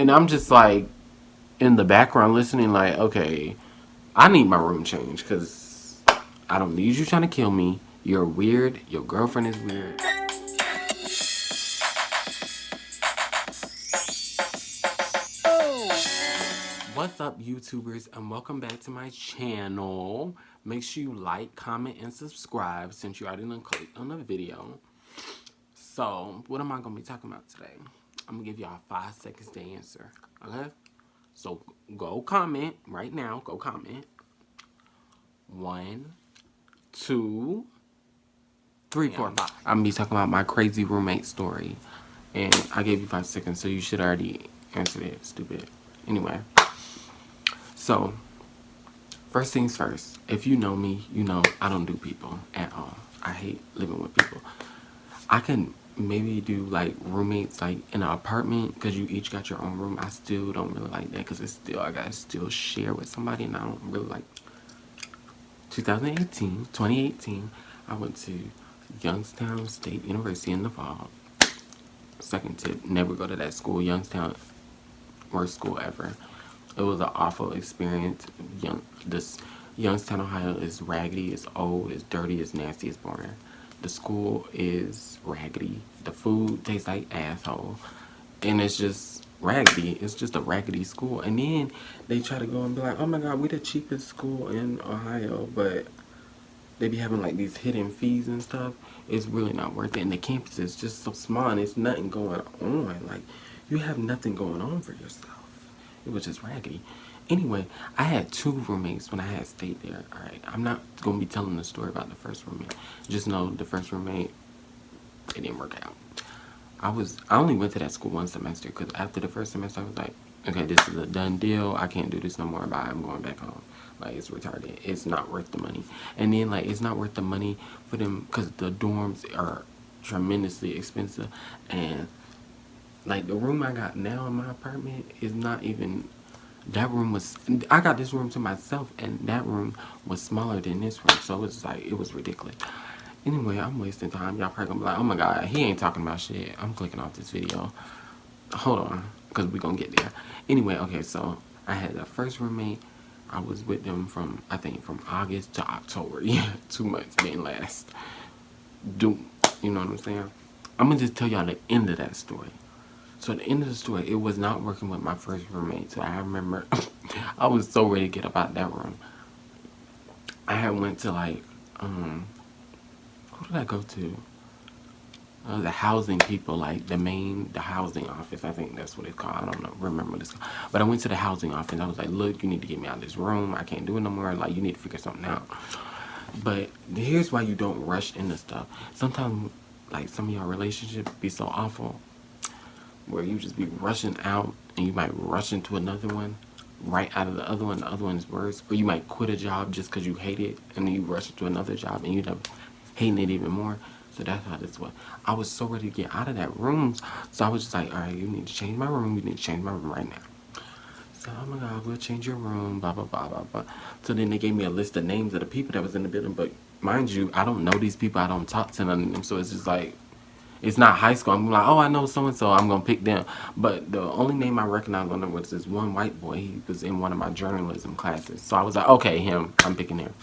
And I'm just like in the background listening, like, okay, I need my room changed because I don't need you trying to kill me. You're weird. Your girlfriend is weird. What's up, YouTubers, and welcome back to my channel. Make sure you like, comment, and subscribe since you already done clicked on the video. So, what am I going to be talking about today? I'm going to give y'all 5 seconds to answer, okay? So, go comment right now. Go comment. 1, 2, 3, 4, 5. I'm going to be talking about my crazy roommate story. And I gave you 5 seconds, so you should already answer it, stupid. Anyway. So, first things first, if you know me, you know I don't do people at all. I hate living with people. I can maybe do like roommates like in an apartment because you each got your own room. I still don't really like that because it's still, I gotta still share with somebody, and I don't really like. 2018, I went to Youngstown State University in the fall. Second tip, never go to that school. Youngstown, worst school ever. It was an awful experience. This Youngstown, Ohio is raggedy, it's old, it's dirty, it's nasty, it's boring. The school is raggedy. The food tastes like asshole. And it's just raggedy. It's just a raggedy school. And then they try to go and be like, oh my god, we're the cheapest school in Ohio, but they be having like these hidden fees and stuff. It's really not worth it. And the campus is just so small and it's nothing going on. Like, you have nothing going on for yourself. It was just raggedy. Anyway, I had 2 roommates when I had stayed there. Alright, I'm not going to be telling the story about the first roommate. Just know the first roommate, it didn't work out. I only went to that school 1 semester because after the first semester I was like, okay, this is a done deal. I can't do this no more. Bye. I'm going back home. Like, it's retarded. It's not worth the money. And then, like, it's not worth the money for them because the dorms are tremendously expensive. And, like, the room I got now in my apartment is not even, that room was, I got this room to myself, and that room was smaller than this room. So, it was, like, it was ridiculous. Anyway, I'm wasting time. Y'all probably gonna be like, oh my god, he ain't talking about shit. I'm clicking off this video. Hold on, because we gonna get there. Anyway, okay, so I had the first roommate. I was with them from, I think, from August to October. Yeah, 2 months didn't last. You know what I'm saying? I'm gonna just tell y'all the end of that story. So at the end of the story, it was not working with my first roommate. So I remember I was so ready to get up out that room. I had went to like, who did I go to? The housing people, like the housing office. I think that's what it's called. I don't know, remember what it's called. But I went to the housing office. I was like, look, you need to get me out of this room. I can't do it no more. Like, you need to figure something out. But here's why you don't rush into stuff. Sometimes, like, some of your relationships be so awful where you just be rushing out and you might rush into another one right out of the other one. The other one is worse. Or you might quit a job just because you hate it and then you rush into another job and you end up hating it even more. So that's how this was. I was so ready to get out of that room. So I was just like, alright, you need to change my room. You need to change my room right now. So, oh my god, we'll change your room, blah, blah, blah, blah, blah. So then they gave me a list of names of the people that was in the building. But mind you, I don't know these people. I don't talk to none of them. So it's just like, it's not high school. I'm like, oh, I know so-and-so. I'm going to pick them. But the only name I recognized on them was this one white boy. He was in one of my journalism classes. So I was like, okay, him. I'm picking him.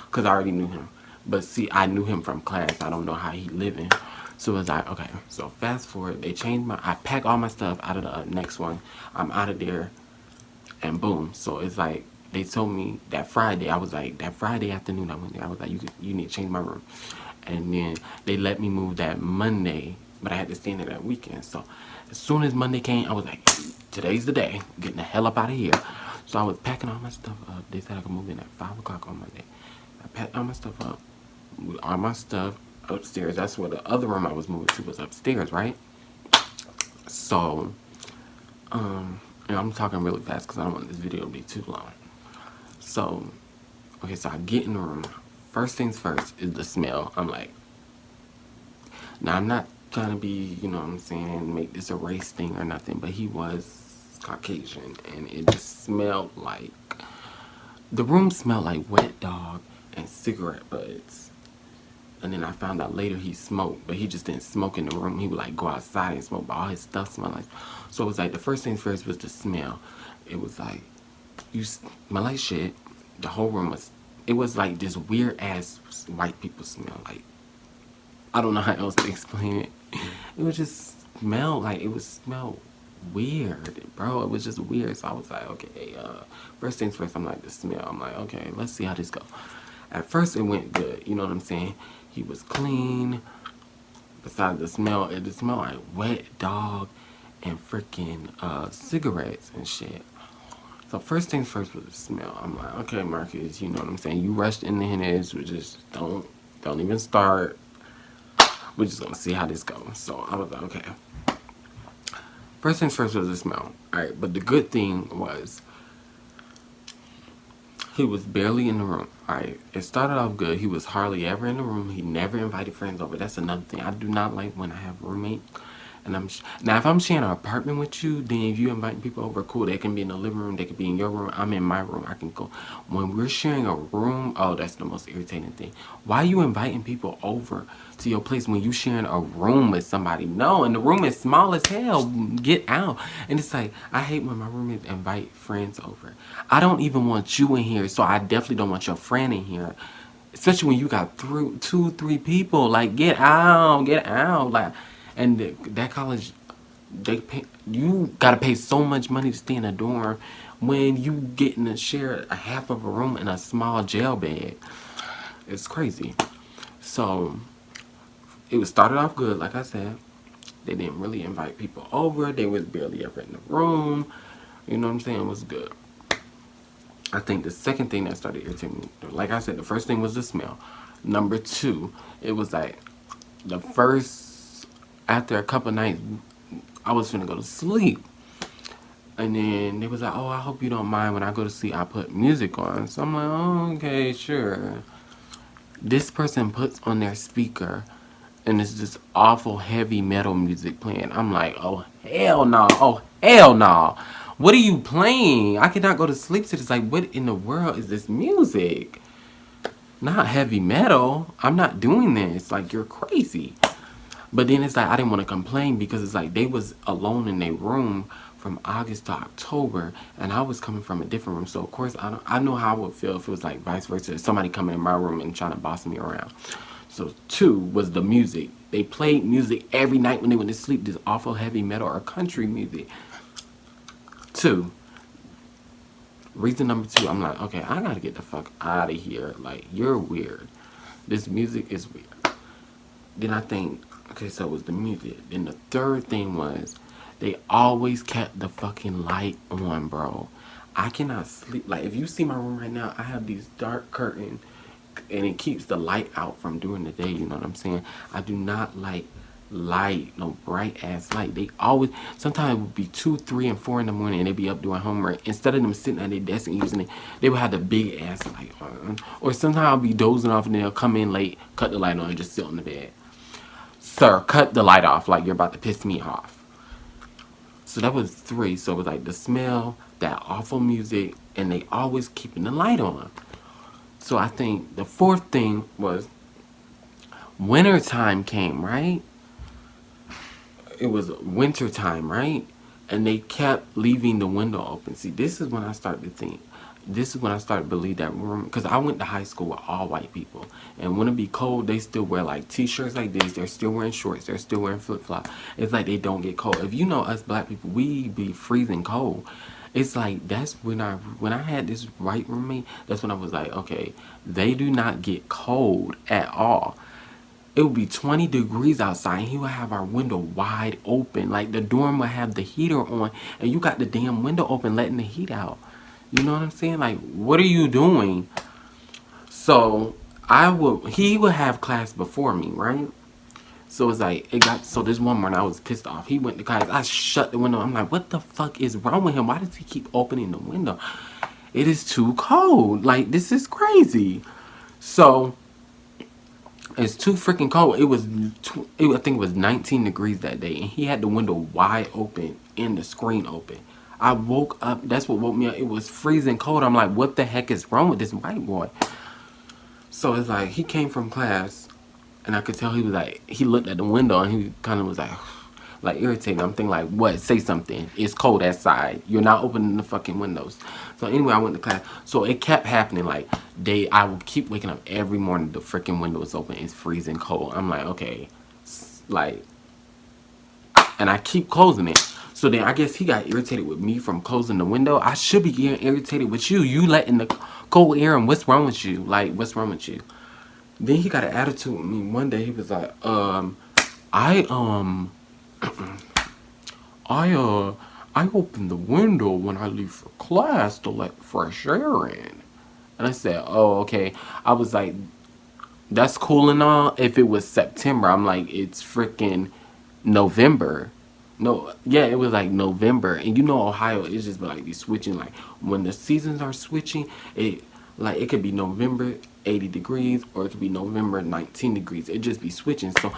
Because I already knew him. But see, I knew him from class. I don't know how he living. So it was like, okay. So fast forward. They changed I pack all my stuff out of the next one. I'm out of there. And boom. So it's like, they told me that Friday. I was like, that Friday afternoon I went there. I was like, you need to change my room. And then they let me move that Monday, but I had to stay in there that weekend. So as soon as Monday came, I was like, today's the day. I'm getting the hell up out of here. So I was packing all my stuff up. They said I could move in at 5 o'clock on Monday. I packed all my stuff up. All my stuff upstairs. That's where the other room I was moving to was upstairs, right? So, and I'm talking really fast because I don't want this video to be too long. So, okay, so I get in the room. First things first is the smell. I'm like, now I'm not trying to be, you know what I'm saying, make this a race thing or nothing, but he was Caucasian and it just smelled like, the room smelled like wet dog and cigarette butts. And then I found out later he smoked, but he just didn't smoke in the room. He would like go outside and smoke, but all his stuff smelled like. So it was like the first things first was the smell. It was like you smell like shit. The whole room was. It was like this weird ass white people smell. Like I don't know how else to explain it. It would just smell like it would smell weird, bro. It was just weird. So I was like, okay, first things first. I'm like the smell. I'm like, okay, let's see how this go. At first it went good. You know what I'm saying? He was clean. Besides the smell, it smelled like wet dog and freaking cigarettes and shit. So first things first was the smell. I'm like, okay, Marcus, you know what I'm saying? You rushed in the this. We just don't even start. We're just gonna see how this goes. So I was like, okay. First things first was the smell. Alright, but the good thing was he was barely in the room. Alright, it started off good. He was hardly ever in the room. He never invited friends over. That's another thing. I do not like when I have a roommate. And now if I'm sharing an apartment with you, then if you invite people over, cool. They can be in the living room. They can be in your room. I'm in my room. I can go. When we're sharing a room, oh, that's the most irritating thing. Why are you inviting people over to your place when you sharing a room with somebody? No, and the room is small as hell. Get out. And it's like, I hate when my roommates invite friends over. I don't even want you in here, so I definitely don't want your friend in here. Especially when you got two, three people. Like, get out. Like, and that college, you gotta pay so much money to stay in a dorm when you getting to share a half of a room in a small jail bed. It's crazy. So it was started off good, like I said. They didn't really invite people over. They was barely ever in the room. You know what I'm saying? It was good. I think the second thing that started irritating me, like I said, the first thing was the smell. Number two, it was like the first, after a couple nights, I was finna go to sleep. And then they was like, oh, I hope you don't mind when I go to sleep, I put music on. So I'm like, oh, okay, sure. This person puts on their speaker and it's this awful heavy metal music playing. I'm like, oh, hell no. Oh, hell no. What are you playing? I cannot go to sleep to this. Like, what in the world is this music? Not heavy metal. I'm not doing this. Like, you're crazy. But then it's like I didn't want to complain because it's like they was alone in their room from August to October, and I was coming from a different room. So of course I know how I would feel if it was like vice versa. If somebody coming in my room and trying to boss me around. So two was the music. They played music every night when they went to sleep. This awful heavy metal or country music. Two. Reason number two, I'm like, okay, I gotta get the fuck out of here. Like, you're weird. This music is weird. Then I think, okay, so it was the music. Then the third thing was they always kept the fucking light on, bro. I cannot sleep. Like, if you see my room right now, I have these dark curtains and it keeps the light out from during the day, you know what I'm saying? I do not like light, no bright ass light. They always, sometimes it would be 2, 3, and 4 in the morning and they'd be up doing homework. Instead of them sitting at their desk and using it, they would have the big ass light on. Or sometimes I'll be dozing off and they'll come in late, cut the light on, and just sit on the bed. Sir, cut the light off, like you're about to piss me off. So that was 3. So it was like the smell, that awful music, and they always keeping the light on. So I think the fourth thing was winter time came, right? It was winter time, right? And they kept leaving the window open. See, this is when I started to think. This is when I started to believe that room. Because I went to high school with all white people. And when it be cold, they still wear like t-shirts like this. They're still wearing shorts. They're still wearing flip-flops. It's like they don't get cold. If you know us black people, we be freezing cold. It's like that's when I had this white roommate, that's when I was like, okay, they do not get cold at all. It would be 20 degrees outside and he would have our window wide open. Like the dorm would have the heater on and you got the damn window open letting the heat out. You know what I'm saying? Like, what are you doing? So he would have class before me, right? So it's like, so this one morning I was pissed off. He went to class, I shut the window. I'm like, what the fuck is wrong with him? Why does he keep opening the window? It is too cold. Like, this is crazy. So it's too freaking cold. I think it was 19 degrees that day. And he had the window wide open and the screen open. I woke up. That's what woke me up. It was freezing cold. I'm like, what the heck is wrong with this white boy? So it's like, he came from class. And I could tell he was like, he looked at the window and he kind of was like irritated. I'm thinking like, what? Say something. It's cold outside. You're not opening the fucking windows. So anyway, I went to class. So it kept happening. Like I would keep waking up every morning. The freaking window is open. It's freezing cold. I'm like, okay, like, and I keep closing it. So then I guess he got irritated with me from closing the window. I should be getting irritated with you. You letting the cold air in. What's wrong with you? Like, what's wrong with you? Then he got an attitude with me. One day he was like, I I I open the window when I leave for class to let fresh air in. And I said, oh, okay. I was like, that's cool and all if it was September. I'm like, it's freaking November. No, yeah, it was like November. And you know Ohio, it's just like be switching. Like when the seasons are switching, it could be November 80 degrees or it could be November 19 degrees. It just be switching. So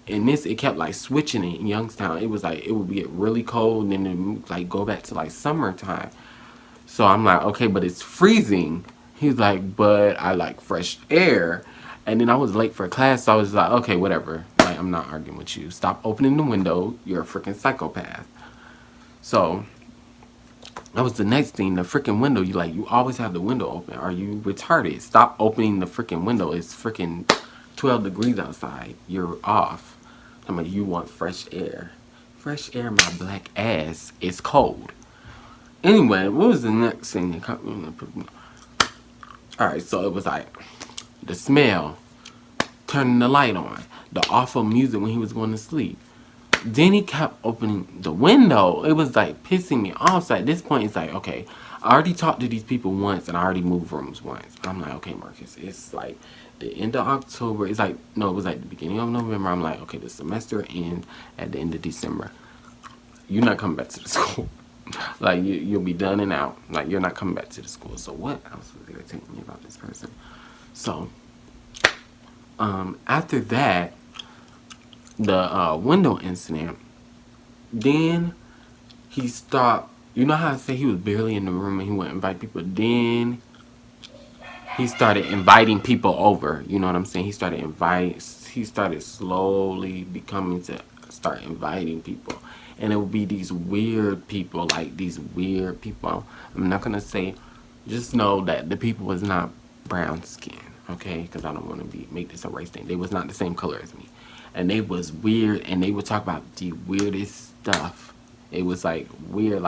in this, it kept like switching in Youngstown. It was like it would get really cold and then it would like go back to like summertime. So I'm like, okay, but it's freezing. He's like, but I like fresh air. And then I was late for class, so I was like, okay, whatever. Like, I'm not arguing with you. Stop opening the window. You're a freaking psychopath. So that was the next thing. The freaking window. You always have the window open. Are you retarded? Stop opening the freaking window. It's freaking 12 degrees outside. You're off. I'm like, you want fresh air. Fresh air, my black ass. It's cold. Anyway, what was the next thing? Alright, so it was like the smell, turning the light on, the awful music when he was going to sleep. Then he kept opening the window. It was like pissing me off. So at this point, it's like, okay, I already talked to these people once and I already moved rooms once. I'm like, okay, Marcus, it's like the end of October. It's like, no, it was like the beginning of November. I'm like, okay, the semester ends at the end of December. You're not coming back to the school. Like, you'll be done and out. Like, you're not coming back to the school. So what else was irritating me about this person? So, after that, the window incident, then he stopped. You know how I say he was barely in the room and he wouldn't invite people? Then he started inviting people over. You know what I'm saying? He started slowly becoming to start inviting people. And it would be these weird people, like these weird people. I'm not going to say, just know that the people was not brown skin, okay? Because I don't want to make this a race thing. They was not the same color as me. And they was weird, and they would talk about the weirdest stuff. It was like weird,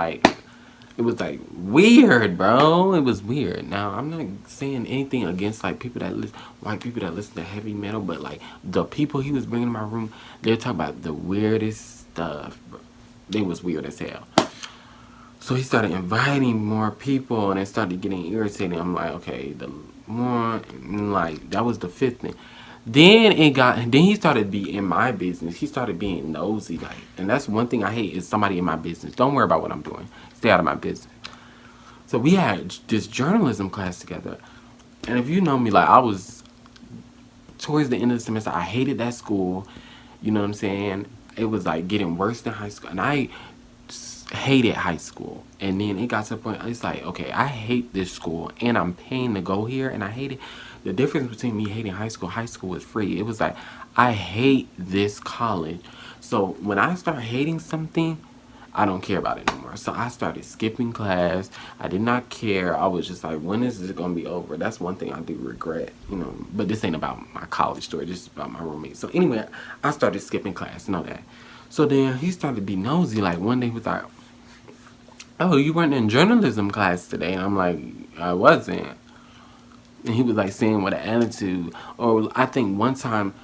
it was like weird, bro. It was weird. Now, I'm not saying anything against like white people that listen to heavy metal, but like the people he was bringing in my room, they're talking about the weirdest stuff, bro. They was weird as hell. So he started inviting more people and it started getting irritating. I'm like, okay, the more, like, that was the fifth thing. Then he started being in my business. He started being nosy, like, and that's one thing I hate is somebody in my business. Don't worry about what I'm doing. Stay out of my business. So we had this journalism class together. And if you know me, like, I was, towards the end of the semester, I hated that school. You know what I'm saying? It was like getting worse than high school. And I hated high school. And then it got to the point, it's like, okay, I hate this school and I'm paying to go here and I hate it. The difference between me hating high school was free. It was like, I hate this college. So when I start hating something, I don't care about it no more. So I started skipping class. I did not care. I was just like, when is this going to be over? That's one thing I do regret, you know. But this ain't about my college story. This is about my roommate. So anyway, I started skipping class. Know that. So then he started to be nosy. Like one day he was like, oh, you weren't in journalism class today. And I'm like, I wasn't. And he was like saying with an attitude. Or I think one time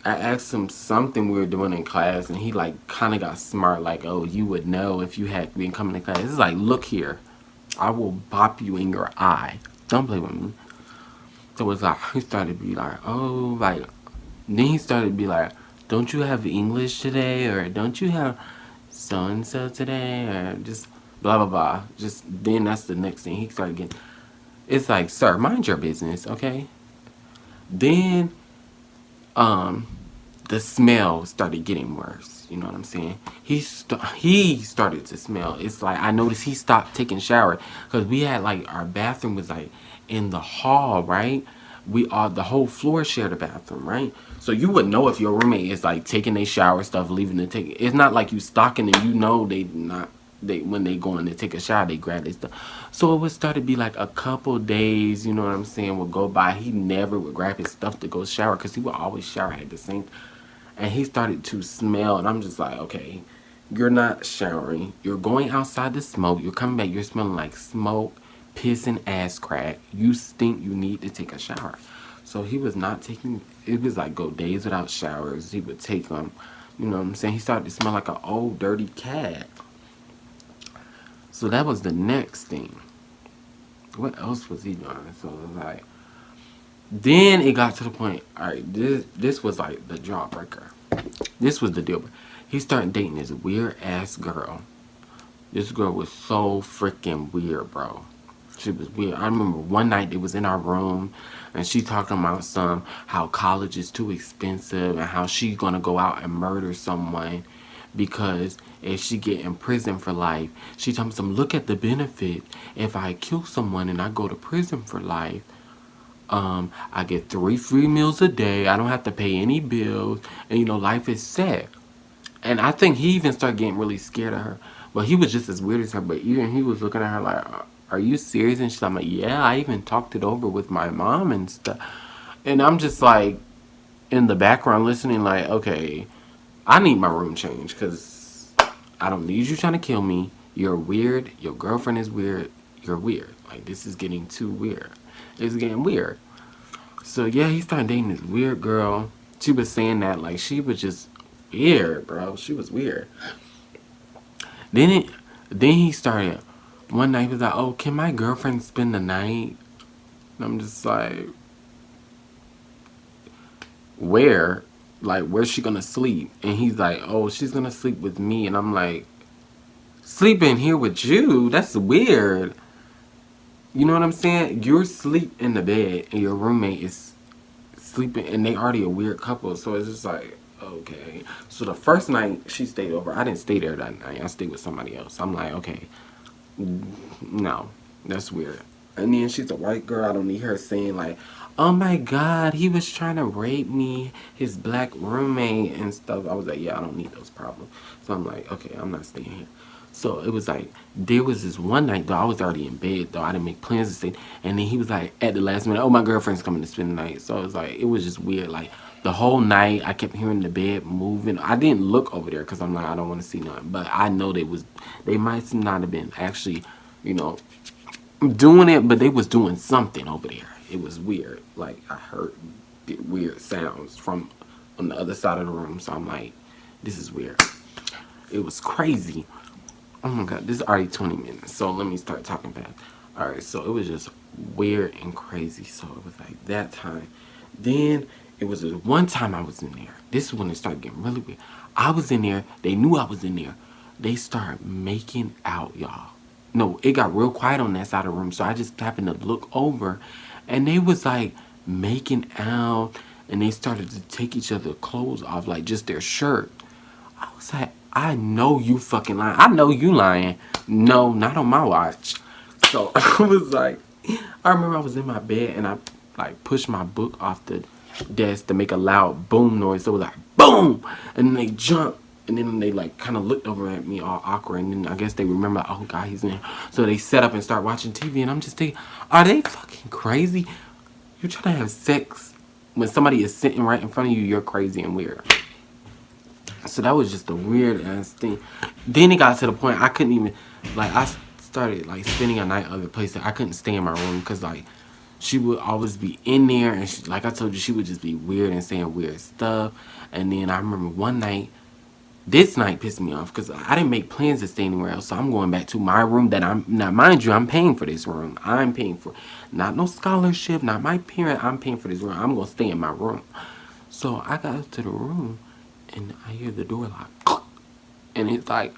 I asked him something we were doing in class, and he like kind of got smart, like, oh, you would know if you had been coming to class. It's like, look here, I will bop you in your eye. Don't play with me. So it's like, he started to be like, oh, like, then he started to be like, don't you have English today? Or don't you have so-and-so today? Or just blah, blah, blah. Just, then that's the next thing. He started getting, it's like, sir, mind your business, okay? Then, the smell started getting worse. You know what I'm saying? He started to smell. It's like I noticed he stopped taking showers because we had like our bathroom was like in the hall, right? the whole floor shared a bathroom, right? So you would know if your roommate is like taking their shower stuff, leaving to take. It's not like you stocking and you know they not they when they going to take a shower they grab their stuff. So it would start to be like a couple days, you know what I'm saying, would go by. He never would grab his stuff to go shower because he would always shower at the same. And he started to smell, and I'm just like, okay, you're not showering. You're going outside to smoke. You're coming back. You're smelling like smoke, piss, and ass crack. You stink. You need to take a shower. So he was not taking. It was like go days without showers. He would take them. You know what I'm saying? He started to smell like an old dirty cat. So that was the next thing. What else was he doing? So it was like. Then it got to the point. All right, this was like the jawbreaker. This was the deal. He started dating this weird ass girl. This girl was so freaking weird, bro. She was weird. I remember one night it was in our room, and she talking about how college is too expensive and how she gonna go out and murder someone because if she get in prison for life, she told me look at the benefit. If I kill someone and I go to prison for life, I get 3 free meals a day. I don't have to pay any bills, and life is set. And I think he even started getting really scared of her. Well, he was just as weird as her, but even he was looking at her like, "Are you serious?" And she's like, "Yeah, I even talked it over with my mom and stuff." And I'm just like in the background listening, like, okay, I need my room changed because I don't need you trying to kill me. You're weird. Your girlfriend is weird. You're weird. Like, this is getting too weird. It's getting weird. So yeah, he started dating this weird girl. She was saying that like she was just weird, bro. She was weird. Then it, then he started. One night he was like, "Oh, can my girlfriend spend the night?" And I'm just like, "Where? Like, where's she gonna sleep?" And he's like, "Oh, she's gonna sleep with me." And I'm like, "Sleep in here with you? That's weird." You know what I'm saying? You're asleep in the bed, and your roommate is sleeping, and they already a weird couple. So it's just like, okay. So the first night she stayed over, I didn't stay there that night. I stayed with somebody else. I'm like, okay, no, that's weird. And then she's a white girl. I don't need her saying like, "Oh my God, he was trying to rape me, his black roommate and stuff." I was like, yeah, I don't need those problems. So I'm like, okay, I'm not staying here. So it was like there was this one night though. I was already in bed though. I didn't make plans to stay. And then he was like at the last minute, "Oh, my girlfriend's coming to spend the night." So it was like it was just weird. Like the whole night, I kept hearing the bed moving. I didn't look over there because I'm like I don't want to see nothing. But I know they might not have been actually, you know, doing it, but they was doing something over there. It was weird. Like I heard weird sounds from on the other side of the room. So I'm like, this is weird. It was crazy. Oh my God, this is already 20 minutes. So let me start talking fast. All right, so it was just weird and crazy. So it was like that time. Then it was this one time I was in there. This is when it started getting really weird. I was in there. They knew I was in there. They started making out, y'all. No, it got real quiet on that side of the room. So I just happened to look over, and they was like making out, and they started to take each other's clothes off, like just their shirt. I was like, I know you fucking lying. I know you lying. No, not on my watch. So I was like, I remember I was in my bed and I like pushed my book off the desk to make a loud boom noise. So it was like boom, and then they jumped, and then they like kind of looked over at me all awkward, and then I guess they remember, like, oh God, he's in here. So they set up and start watching TV, and I'm just thinking, are they fucking crazy? You're trying to have sex when somebody is sitting right in front of you. You're crazy and weird. So that was just a weird ass thing. Then it got to the point I couldn't even, like, I started like spending a night other places. I couldn't stay in my room because like she would always be in there, and she, like I told you, she would just be weird and saying weird stuff. And then I remember one night, this night pissed me off because I didn't make plans to stay anywhere else. So I'm going back to my room that I'm, now mind you, I'm paying for this room. I'm paying for, not no scholarship, not my parent. I'm paying for this room. I'm going to stay in my room. So I got up to the room, and I hear the door lock. And it's like,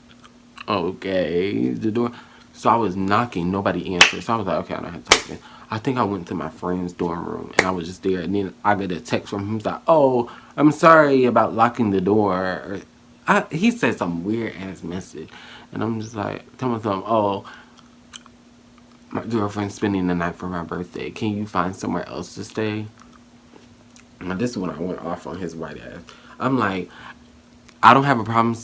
okay, the door. So I was knocking, nobody answered. So I was like, okay, I don't have to talk to him. I think I went to my friend's dorm room, and I was just there. And then I got a text from him. He's like, "Oh, I'm sorry about locking the door." He said some weird ass message. And I'm just like, tell me something. Oh, my girlfriend's spending the night for my birthday. Can you find somewhere else to stay? Now, this is when I went off on his white ass. I'm like, I don't have a problem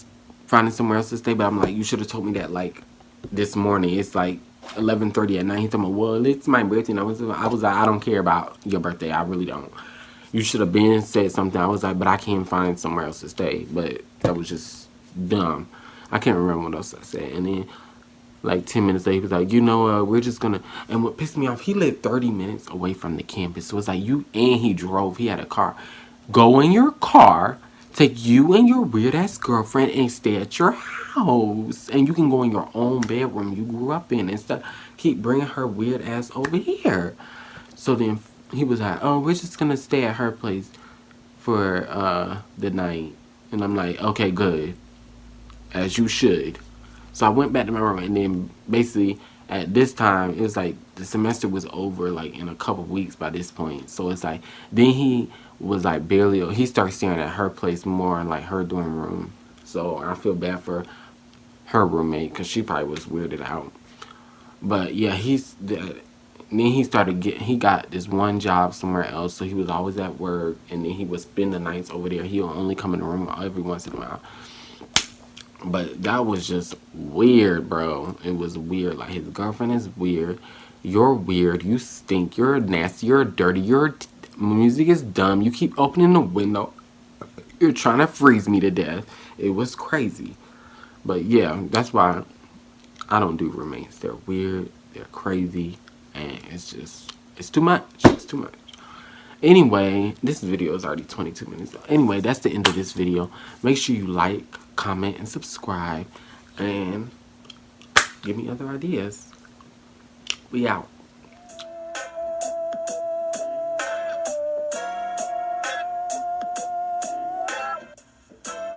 finding somewhere else to stay, but I'm like, you should have told me that like this morning. It's like 11:30 at night. He told me, well, it's my birthday. And I was like, I don't care about your birthday. I really don't. You should have been said something. I was like, but I can't find somewhere else to stay. But that was just dumb. I can't remember what else I said. And then like 10 minutes later, he was like, you know, we're just gonna. And what pissed me off, he lived 30 minutes away from the campus. So it's like, and he drove. He had a car. Go in your car, take you and your weird ass girlfriend and stay at your house. And you can go in your own bedroom you grew up in instead. Keep bringing her weird ass over here. So then he was like, oh, we're just gonna stay at her place for the night. And I'm like, okay, good. As you should. So I went back to my room, and then basically at this time, it was like the semester was over like in a couple weeks by this point. So it's like, then he was like he started staring at her place more, like her dorm room. So I feel bad for her roommate because she probably was weirded out. But yeah, then he got this one job somewhere else. So he was always at work, and then he would spend the nights over there. He'll only come in the room every once in a while. But that was just weird, bro. It was weird. Like, his girlfriend is weird. You're weird. You stink. You're nasty. You're dirty. Your music is dumb. You keep opening the window. You're trying to freeze me to death. It was crazy. But yeah, that's why I don't do roommates. They're weird. They're crazy. And it's too much. It's too much. Anyway, this video is already 22 minutes. Anyway, that's the end of this video. Make sure you like, comment, and subscribe. And give me other ideas. We out.